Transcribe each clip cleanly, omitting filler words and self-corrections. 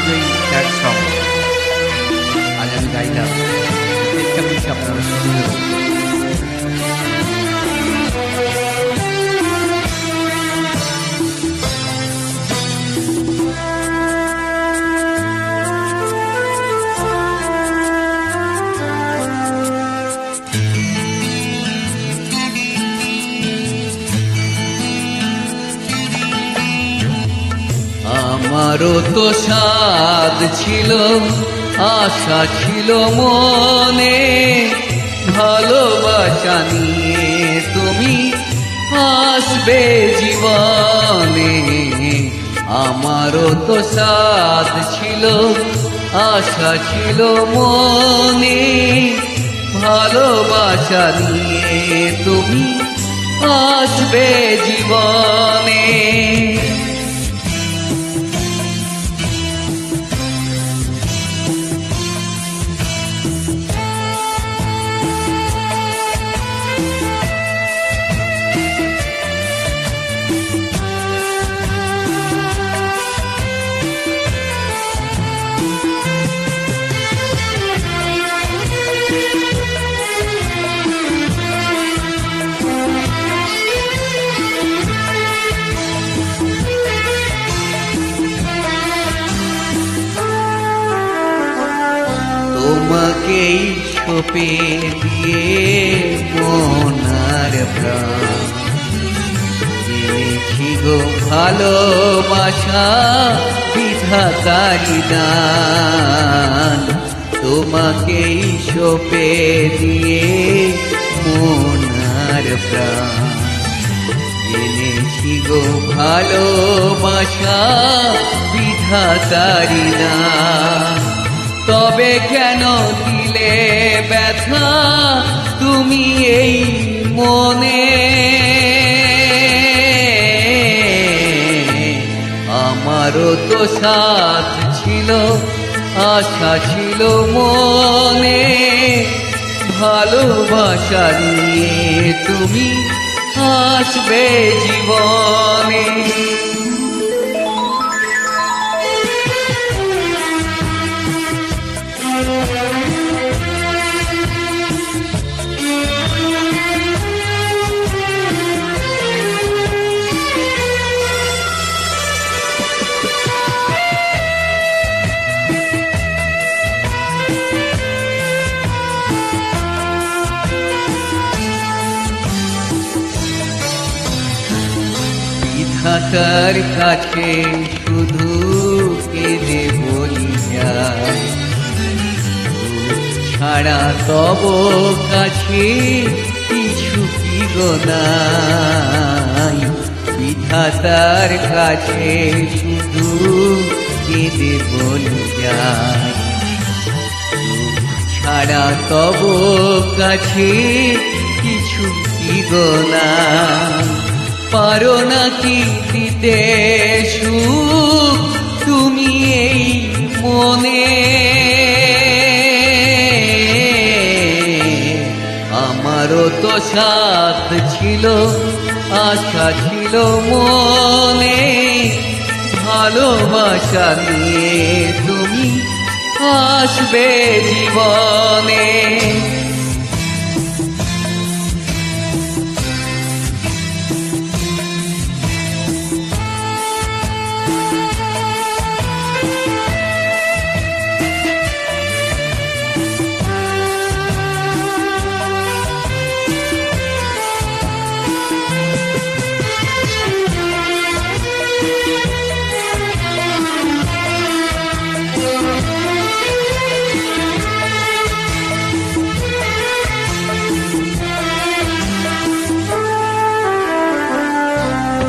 কিন্তু এই sad song আজ আমি গাইলাম, চেষ্টা করছি আপনারা শুনতে। আমারও তো সাধ ছিল, আশা ছিল মনে, ভালোবাসা নিয়ে তুমি আসবে জীবনে। আমারও তো সাধ ছিল, আশা ছিল মনে, ভালোবাসা নিয়ে তুমি আসবে জীবনে। তোমাকেই সঁপে দিয়ে মনার প্রাণ দিয়েছি গো ভালোবাসা বিধাতারি দান। তোমাকেই সঁপে দিয়ে মনার প্রাণ জেনেছি গো ভালোবাসা বিধাতারি দান। তবে কেন দিলে ব্যথা তুমি এই মনে, আমারও তো সাথ ছিল, আশা ছিল মনে, ভালোবাসা নিয়ে তুমি আসবে জীবনে। বিধাতার কাছে শুধু কেঁদে বলি যাই, ছাড়া তব কাছে কিছু কি গো নাই। বিধাতার কাছে শুধু কেঁদে বলি যাই, ছাড়া তব কাছে কিছু কি গো নাই। পারো নাকি দিতে সুখ তুমি এই মনে, আমারও তো সাথ ছিল, আশা ছিল মনে, ভালোবাসা নিয়ে তুমি আসবে জীবনে।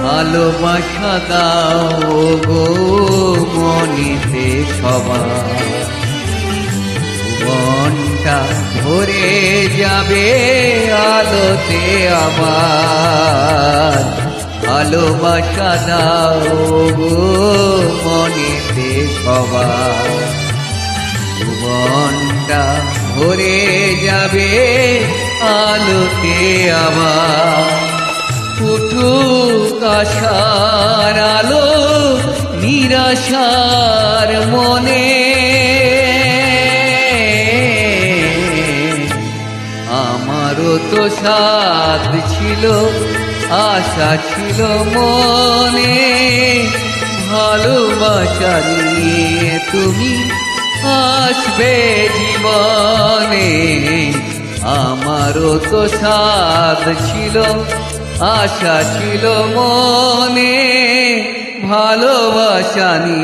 ভালোবাসা দাও গো মনেতে সবার, মনটা ভরে যাবে আলোতে আবার। ভালোবাসা দাও গো মনেতে সবার, মনটা ভরে যাবে আলোতে আবার। উঠুক আশার আলো নিরাশার মনে, আমারও তো সাথ ছিল, আশা ছিল মনে, ভালোবাসা নিয়ে তুমি আসবে জীবনে। আমারও তো সাথ ছিল, আশা ছিল মনে, ভালোবাসা নিয়ে